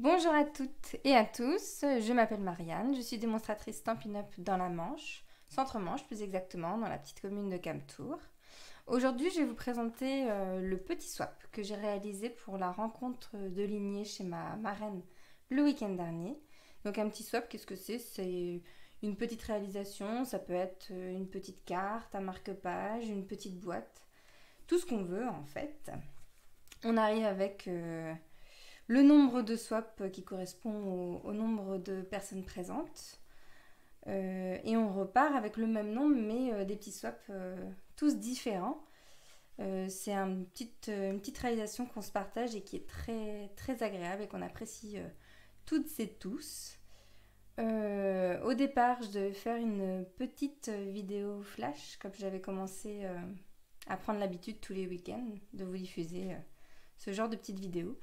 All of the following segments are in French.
Bonjour à toutes et à tous, je m'appelle Marianne, je suis démonstratrice Stampin' Up dans la Manche, Centre-Manche plus exactement, dans la petite commune de Camtour. Aujourd'hui, je vais vous présenter le petit swap que j'ai réalisé pour la rencontre de lignée chez ma marraine le week-end dernier. Donc un petit swap, qu'est-ce que c'est? C'est une petite réalisation, ça peut être une petite carte, un marque-page, une petite boîte, tout ce qu'on veut en fait. On arrive avec le nombre de swaps qui correspond au nombre de personnes présentes. Et on repart avec le même nombre, mais des petits swaps tous différents. C'est une petite réalisation qu'on se partage et qui est très, très agréable et qu'on apprécie toutes et tous. Au départ, je devais faire une petite vidéo flash, comme j'avais commencé à prendre l'habitude tous les week-ends de vous diffuser ce genre de petites vidéos.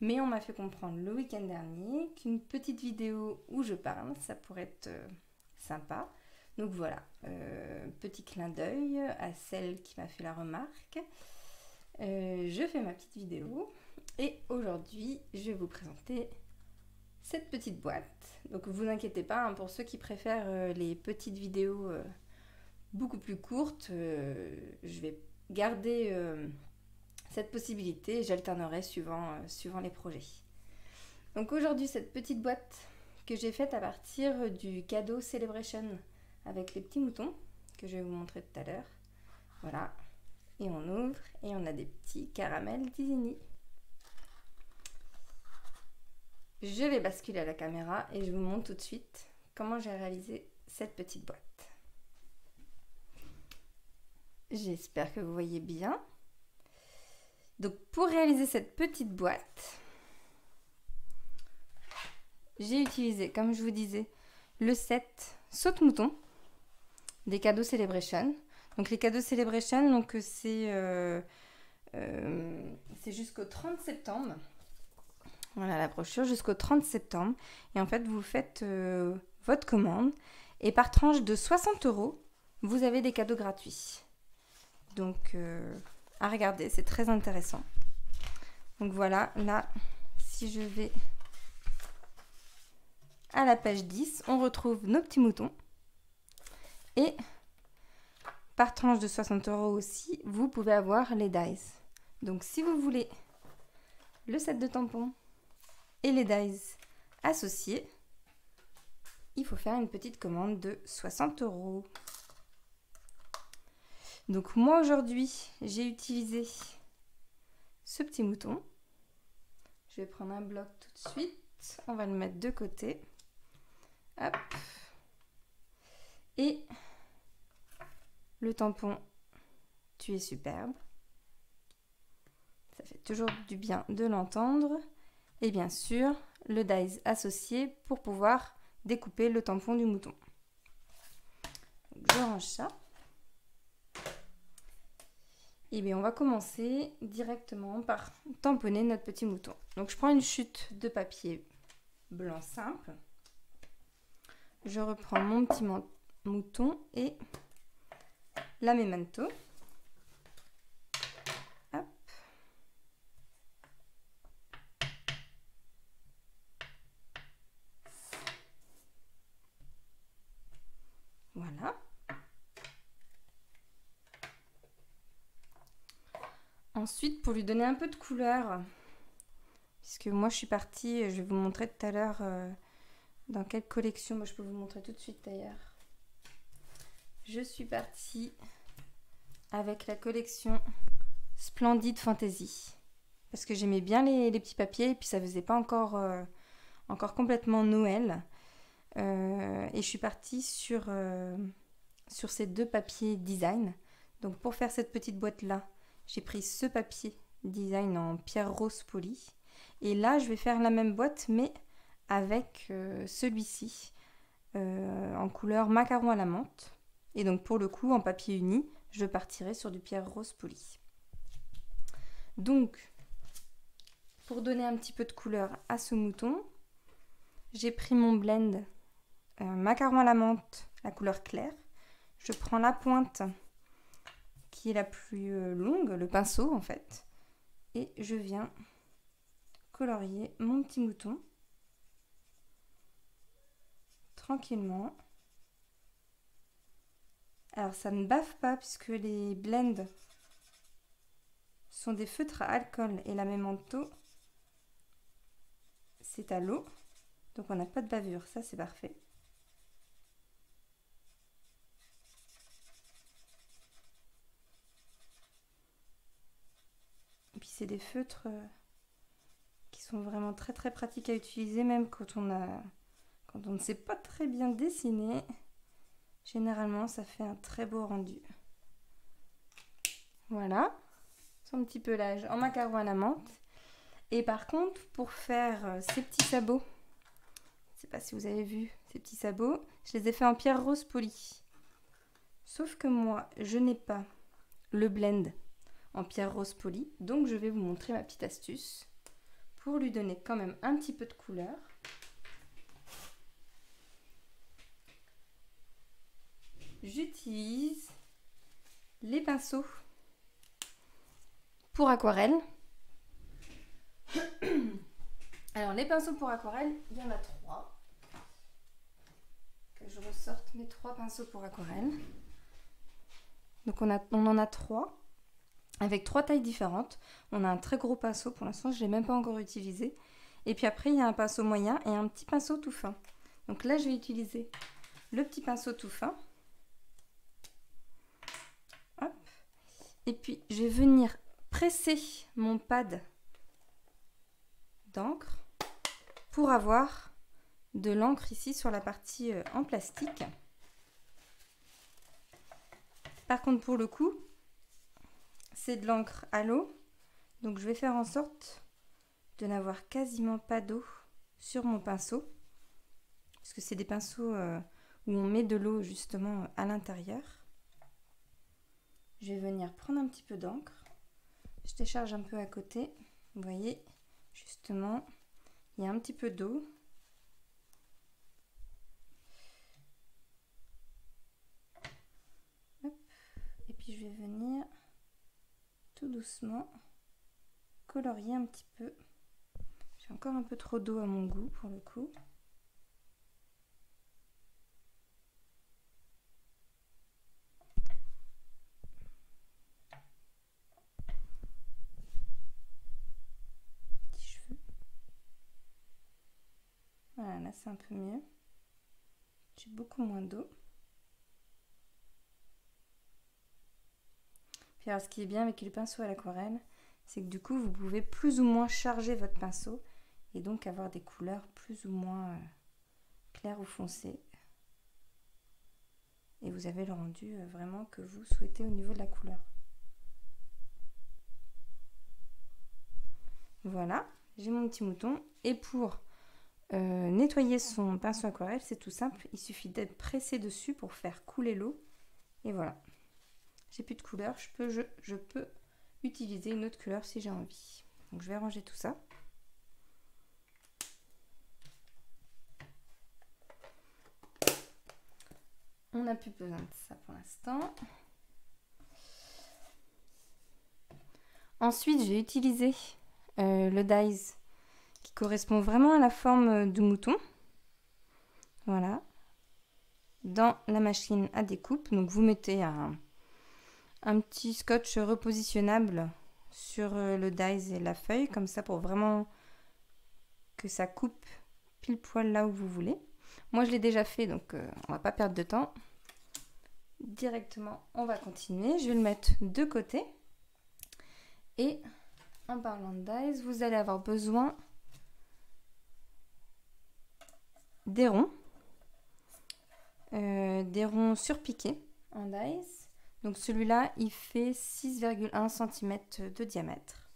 Mais on m'a fait comprendre le week-end dernier qu'une petite vidéo où je parle, ça pourrait être sympa. Donc voilà, petit clin d'œil à celle qui m'a fait la remarque. Je fais ma petite vidéo et aujourd'hui, je vais vous présenter cette petite boîte. Donc vous inquiétez pas, hein, pour ceux qui préfèrent les petites vidéos beaucoup plus courtes, je vais garder cette possibilité, j'alternerai suivant les projets. Donc aujourd'hui, cette petite boîte que j'ai faite à partir du cadeau Celebration avec les petits moutons que je vais vous montrer tout à l'heure. Voilà, et on ouvre et on a des petits caramels Disney. Je vais basculer à la caméra et je vous montre tout de suite comment j'ai réalisé cette petite boîte. J'espère que vous voyez bien. Donc pour réaliser cette petite boîte, j'ai utilisé, comme je vous disais, le set saute-mouton des cadeaux Celebration. Donc les cadeaux Celebration, donc c'est jusqu'au 30 septembre. Voilà la brochure, jusqu'au 30 septembre. Et en fait, vous faites votre commande. Et par tranche de 60 €, vous avez des cadeaux gratuits. Donc à regarder, c'est très intéressant. Donc voilà, là, si je vais à la page 10, on retrouve nos petits moutons. Et par tranche de 60 € aussi, vous pouvez avoir les dies. Donc si vous voulez le set de tampons et les dies associés, il faut faire une petite commande de 60 €. Donc moi aujourd'hui, j'ai utilisé ce petit mouton. Je vais prendre un bloc tout de suite. On va le mettre de côté. Hop. Et le tampon, tu es superbe. Ça fait toujours du bien de l'entendre. Et bien sûr, le dies associé pour pouvoir découper le tampon du mouton. Donc, je range ça. Et bien on va commencer directement par tamponner notre petit mouton. Donc je prends une chute de papier blanc simple. Je reprends mon petit mouton et la memento. Hop. Voilà. Ensuite, pour lui donner un peu de couleur, puisque moi je suis partie, je vais vous montrer tout à l'heure dans quelle collection, moi je peux vous montrer tout de suite d'ailleurs. Je suis partie avec la collection Splendid Fantasy, parce que j'aimais bien les petits papiers et puis ça faisait pas encore complètement Noël. Et je suis partie sur ces deux papiers design. Donc pour faire cette petite boîte là, j'ai pris ce papier design en pierre rose polie. Et là, je vais faire la même boîte, mais avec celui-ci, en couleur macaron à la menthe. Et donc, pour le coup, en papier uni, je partirai sur du pierre rose polie. Donc, pour donner un petit peu de couleur à ce mouton, j'ai pris mon blend macaron à la menthe, la couleur claire. Je prends la pointe qui est la plus longue, le pinceau en fait, et je viens colorier mon petit mouton tranquillement. Alors ça ne bave pas puisque les blends sont des feutres à alcool et la Memento c'est à l'eau. Donc on n'a pas de bavure, ça c'est parfait. Et puis c'est des feutres qui sont vraiment très très pratiques à utiliser, même quand on ne sait pas très bien dessiner. Généralement ça fait un très beau rendu. Voilà, son petit pelage en macaron à la menthe. Et par contre, pour faire ces petits sabots, je ne sais pas si vous avez vu ces petits sabots, je les ai faits en pierre rose polie. Sauf que moi, je n'ai pas le blend en pierre rose polie, donc je vais vous montrer ma petite astuce pour lui donner quand même un petit peu de couleur. J'utilise les pinceaux pour aquarelle. Alors les pinceaux pour aquarelle, il y en a 3. Que je ressorte mes 3 pinceaux pour aquarelle. Donc on en a 3 avec 3 tailles différentes. On a un très gros pinceau, pour l'instant je ne l'ai même pas encore utilisé. Et puis après il y a un pinceau moyen et un petit pinceau tout fin. Donc là je vais utiliser le petit pinceau tout fin. Hop. Et puis je vais venir presser mon pad d'encre pour avoir de l'encre ici sur la partie en plastique. Par contre pour le coup c'est de l'encre à l'eau, donc je vais faire en sorte de n'avoir quasiment pas d'eau sur mon pinceau, parce que c'est des pinceaux où on met de l'eau justement à l'intérieur. Je vais venir prendre un petit peu d'encre, je décharge un peu à côté, vous voyez justement il y a un petit peu d'eau. Et puis je vais venir tout doucement colorier un petit peu. J'ai encore un peu trop d'eau à mon goût pour le coup. Petits cheveux. Voilà, là c'est un peu mieux. J'ai beaucoup moins d'eau. Puis alors ce qui est bien avec les pinceaux à l'aquarelle, c'est que du coup vous pouvez plus ou moins charger votre pinceau et donc avoir des couleurs plus ou moins claires ou foncées. Et vous avez le rendu vraiment que vous souhaitez au niveau de la couleur. Voilà, j'ai mon petit mouton. Et pour nettoyer son pinceau aquarelle, c'est tout simple. Il suffit d'être pressé dessus pour faire couler l'eau. Et voilà. J'ai plus de couleur, je peux utiliser une autre couleur si j'ai envie. Donc je vais ranger tout ça. On n'a plus besoin de ça pour l'instant. Ensuite, j'ai utilisé le dies qui correspond vraiment à la forme du mouton. Voilà. Dans la machine à découpe. Donc vous mettez un petit scotch repositionnable sur le dies et la feuille, comme ça pour vraiment que ça coupe pile poil là où vous voulez. Moi je l'ai déjà fait, donc on va pas perdre de temps. Directement on va continuer. Je vais le mettre de côté. Et en parlant de dies, vous allez avoir besoin des ronds surpiqués en dies. Donc celui-là, il fait 6,1 cm de diamètre.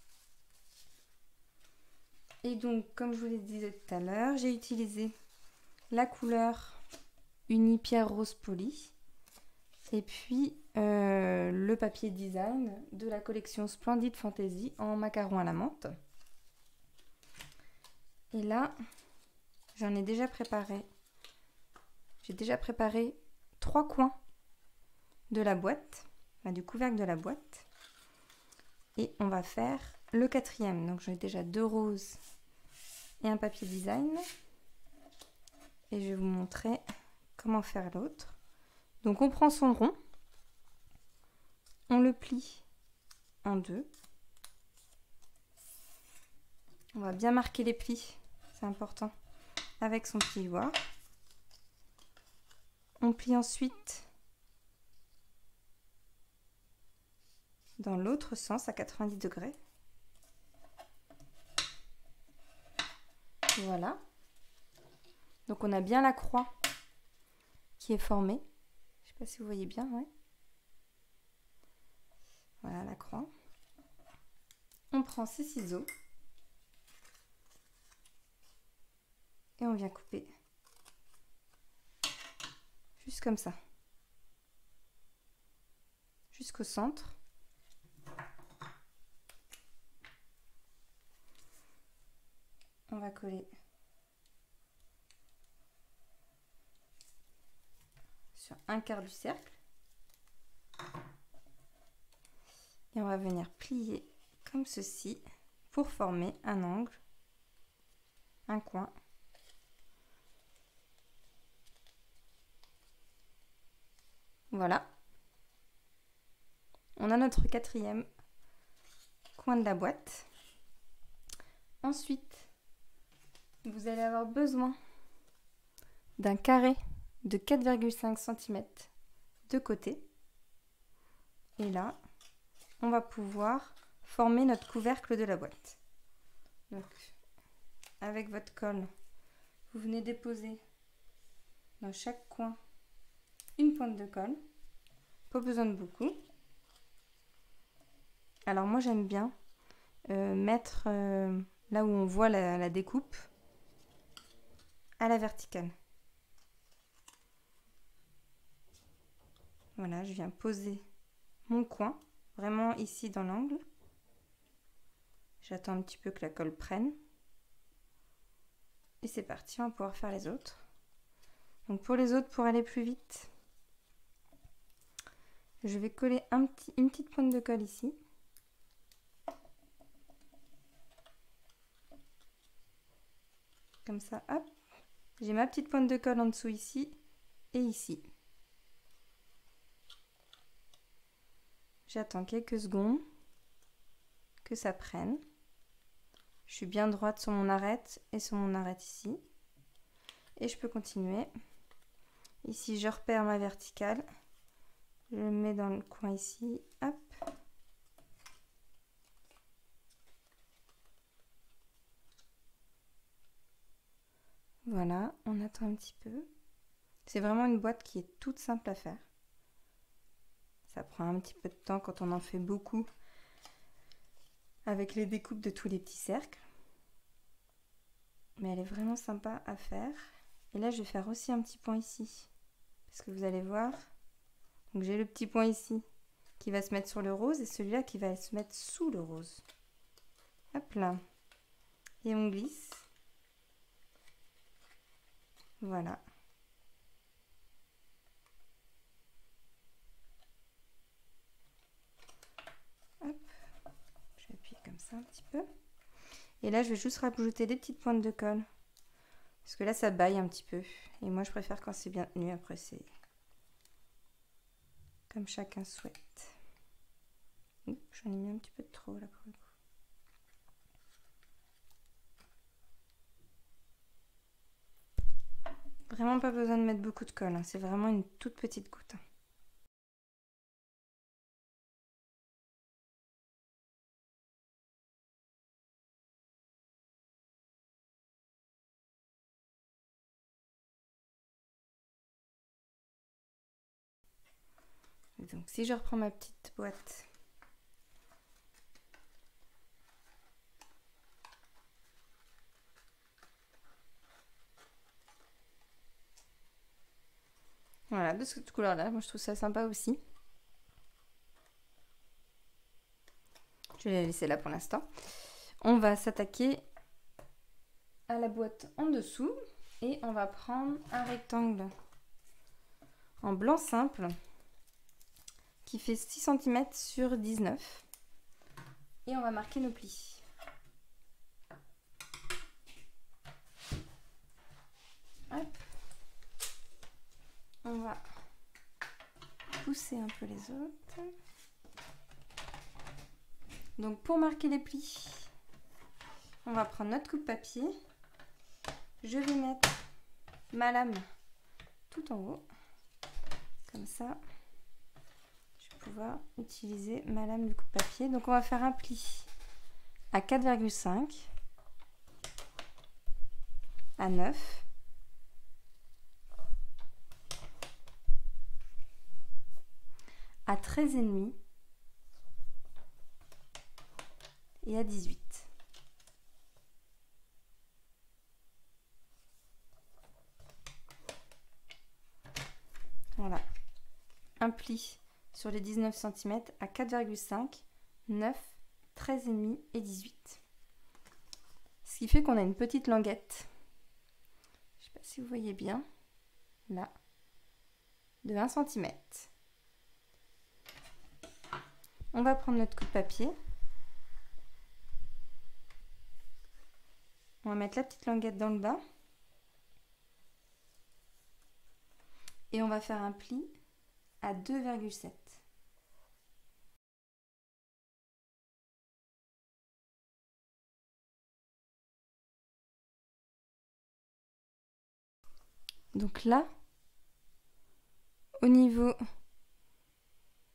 Et donc, comme je vous l'ai dit tout à l'heure, j'ai utilisé la couleur Uni Pierre Rose Polie. Et puis, le papier design de la collection Splendid Fantasy en macaron à la menthe. Et là, j'en ai déjà préparé. J'ai déjà préparé 3 coins de la boîte, du couvercle de la boîte, et on va faire le 4e. Donc j'ai déjà 2 roses et un papier design, et je vais vous montrer comment faire l'autre. Donc on prend son rond, on le plie en deux. On va bien marquer les plis, c'est important, avec son plioir. On plie ensuite dans l'autre sens à 90 degrés. Voilà. Donc on a bien la croix qui est formée. Je ne sais pas si vous voyez bien, ouais. Voilà la croix. On prend ses ciseaux et on vient couper juste comme ça, jusqu'au centre. On va coller sur un quart du cercle et on va venir plier comme ceci pour former un angle, un coin. Voilà, on a notre quatrième coin de la boîte. Ensuite, vous allez avoir besoin d'un carré de 4,5 cm de côté. Et là, on va pouvoir former notre couvercle de la boîte. Donc, avec votre colle, vous venez déposer dans chaque coin une pointe de colle. Pas besoin de beaucoup. Alors moi, j'aime bien mettre là où on voit la découpe à la verticale. Voilà, je viens poser mon coin vraiment ici dans l'angle. J'attends un petit peu que la colle prenne. Et c'est parti, on va pouvoir faire les autres. Donc pour les autres, pour aller plus vite, je vais coller une petite pointe de colle ici. Comme ça, hop. J'ai ma petite pointe de colle en dessous ici et ici. J'attends quelques secondes que ça prenne. Je suis bien droite sur mon arête et sur mon arête ici. Et je peux continuer. Ici, je repère ma verticale. Je le mets dans le coin ici. Hop. Voilà, on attend un petit peu. C'est vraiment une boîte qui est toute simple à faire. Ça prend un petit peu de temps quand on en fait beaucoup avec les découpes de tous les petits cercles. Mais elle est vraiment sympa à faire. Et là, je vais faire aussi un petit point ici. Parce que vous allez voir, donc j'ai le petit point ici qui va se mettre sur le rose et celui-là qui va se mettre sous le rose. Hop là. Et on glisse. Voilà. Hop. Je vais appuyer comme ça un petit peu. Et là, je vais juste rajouter des petites pointes de colle. Parce que là, ça baille un petit peu. Et moi, je préfère quand c'est bien tenu. Après, c'est comme chacun souhaite. J'en ai mis un petit peu de trop là pour le coup. Vraiment pas besoin de mettre beaucoup de colle. Hein. C'est vraiment une toute petite goutte. Donc si je reprends ma petite boîte, voilà, de cette couleur là, moi je trouve ça sympa aussi. Je vais la laisser là pour l'instant. On va s'attaquer à la boîte en dessous et on va prendre un rectangle en blanc simple qui fait 6 cm sur 19 et on va marquer nos plis. Hop. On va pousser un peu les autres. Donc pour marquer les plis, on va prendre notre coupe-papier. Je vais mettre ma lame tout en haut. Comme ça, je vais pouvoir utiliser ma lame de coupe-papier. Donc on va faire un pli à 4,5, à 9, à 13,5 et à 18. Voilà, un pli sur les 19 cm à 4,5, 9, 13,5 et 18. Ce qui fait qu'on a une petite languette, je ne sais pas si vous voyez bien, là, de 1 cm. On va prendre notre coupe-papier. On va mettre la petite languette dans le bas. Et on va faire un pli à 2,7. Donc là, au niveau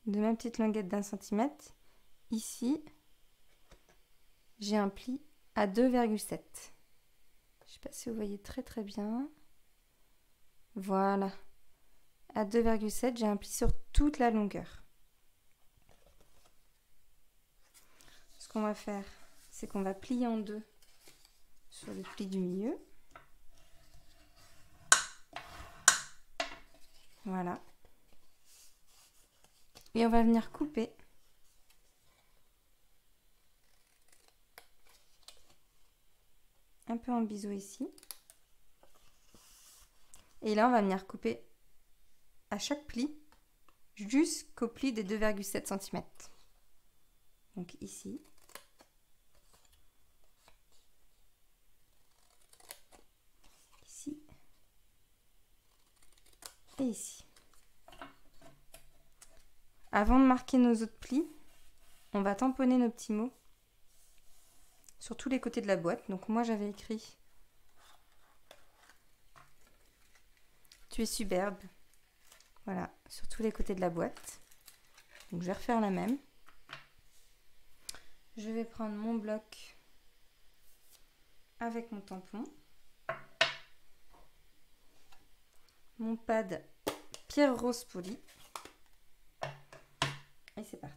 de ma petite languette d'1 cm, ici, j'ai un pli à 2,7. Je ne sais pas si vous voyez très bien. Voilà. À 2,7, j'ai un pli sur toute la longueur. Ce qu'on va faire, c'est qu'on va plier en deux sur le pli du milieu. Voilà. Et on va venir couper un peu en biseau ici. Et là, on va venir couper à chaque pli jusqu'au pli des 2,7 cm. Donc ici. Ici. Et ici. Avant de marquer nos autres plis, on va tamponner nos petits mots sur tous les côtés de la boîte. Donc moi j'avais écrit "Tu es superbe", voilà, sur tous les côtés de la boîte. Donc je vais refaire la même. Je vais prendre mon bloc avec mon tampon, mon pad pierre rose polie, et c'est parti.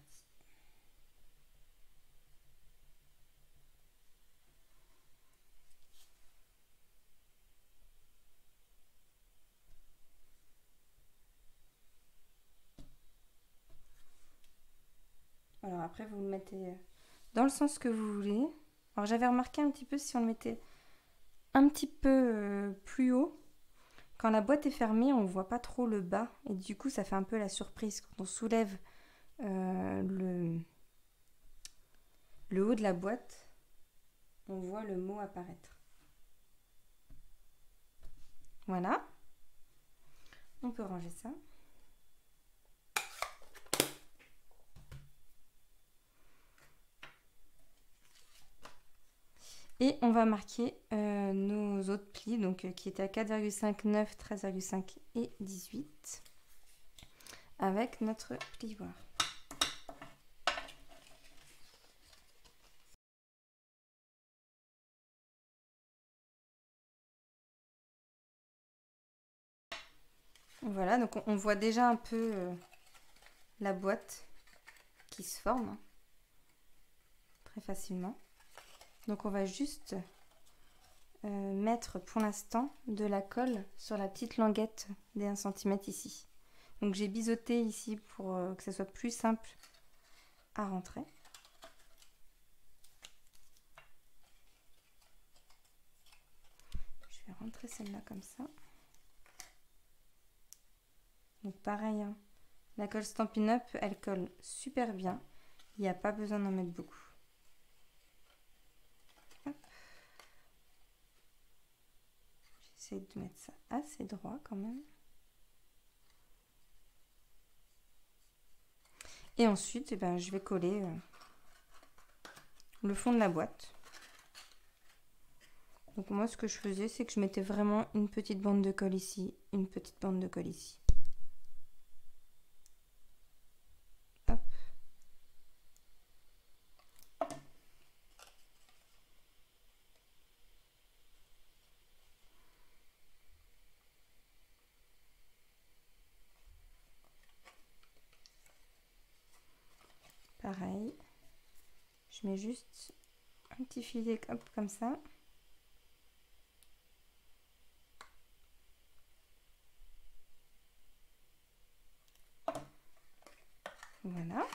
Alors après vous le mettez dans le sens que vous voulez. Alors j'avais remarqué un petit peu, si on le mettait un petit peu plus haut, quand la boîte est fermée, on ne voit pas trop le bas. Et du coup, ça fait un peu la surprise. Quand on soulève le haut de la boîte, on voit le mot apparaître. Voilà. On peut ranger ça. Et on va marquer nos autres plis, donc qui étaient à 4,5, 9, 13,5 et 18, avec notre plioir. Voilà, donc on voit déjà un peu la boîte qui se forme hein, très facilement. Donc on va juste mettre pour l'instant de la colle sur la petite languette des 1 cm ici. Donc j'ai biseauté ici pour que ça soit plus simple à rentrer. Je vais rentrer celle-là comme ça. Donc pareil, hein, la colle Stampin' Up, elle colle super bien. Il n'y a pas besoin d'en mettre beaucoup. J'essaie de mettre ça assez droit quand même. Et ensuite, je vais coller le fond de la boîte. Donc moi, ce que je faisais, c'est que je mettais vraiment une petite bande de colle ici, une petite bande de colle ici. Hop. Pareil, je mets juste un petit filet hop, comme ça. Voilà.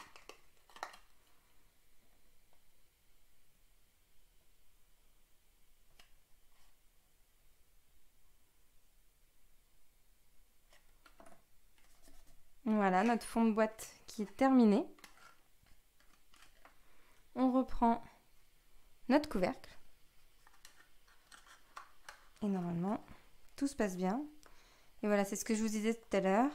Voilà notre fond de boîte qui est terminé. On reprend notre couvercle. Et normalement, tout se passe bien. Et voilà, c'est ce que je vous disais tout à l'heure.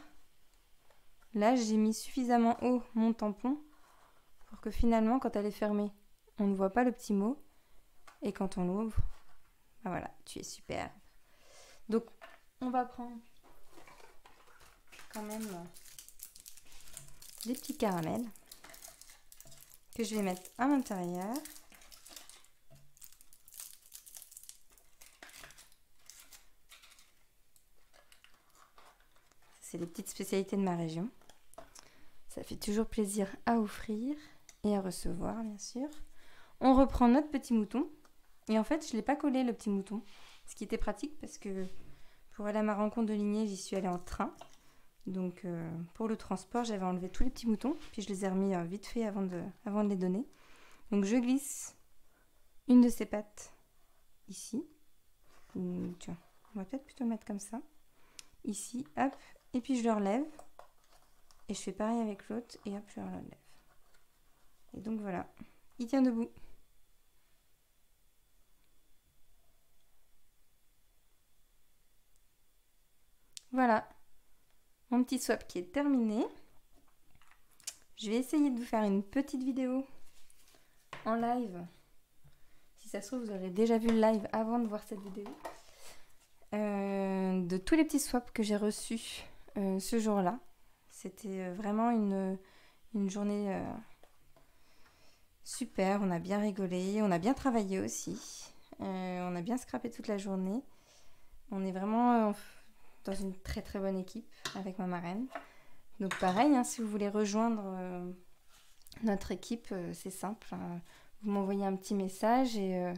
Là, j'ai mis suffisamment haut mon tampon pour que finalement, quand elle est fermée, on ne voit pas le petit mot. Et quand on l'ouvre, voilà, tu es superbe. Donc, on va prendre quand même des petits caramels que je vais mettre à l'intérieur. C'est les petites spécialités de ma région. Ça fait toujours plaisir à offrir et à recevoir, bien sûr. On reprend notre petit mouton. Et en fait, je ne l'ai pas collé, le petit mouton. Ce qui était pratique parce que pour aller à ma rencontre de Ligné, j'y suis allée en train. Donc, pour le transport, j'avais enlevé tous les petits moutons. Puis, je les ai remis vite fait avant de les donner. Donc, je glisse une de ces pattes ici. Tiens, on va peut-être plutôt le mettre comme ça. Ici, hop. Et puis, je le relève. Et je fais pareil avec l'autre. Et hop, je le relève. Et donc, voilà. Il tient debout. Voilà. Mon petit swap qui est terminé. Je vais essayer de vous faire une petite vidéo en live. Si ça se trouve, vous aurez déjà vu le live avant de voir cette vidéo. De tous les petits swaps que j'ai reçus ce jour-là. C'était vraiment une journée super. On a bien rigolé, on a bien travaillé aussi. On a bien scrappé toute la journée. On est vraiment dans une très très bonne équipe avec ma marraine. Donc pareil, hein, si vous voulez rejoindre notre équipe, c'est simple. Hein. Vous m'envoyez un petit message et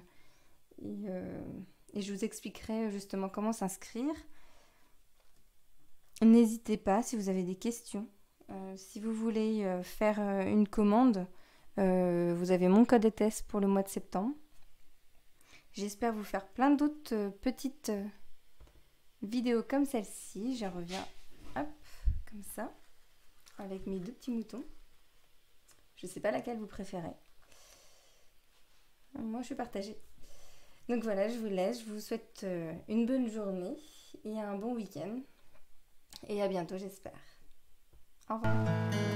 je vous expliquerai justement comment s'inscrire. N'hésitez pas si vous avez des questions. Si vous voulez faire une commande, vous avez mon code ETS pour le mois de septembre. J'espère vous faire plein d'autres petites vidéos comme celle-ci. Je reviens, hop, comme ça, avec mes deux petits moutons. Je ne sais pas laquelle vous préférez. Moi, je suis partagée. Donc voilà, je vous laisse. Je vous souhaite une bonne journée et un bon week-end. Et à bientôt, j'espère. Au revoir.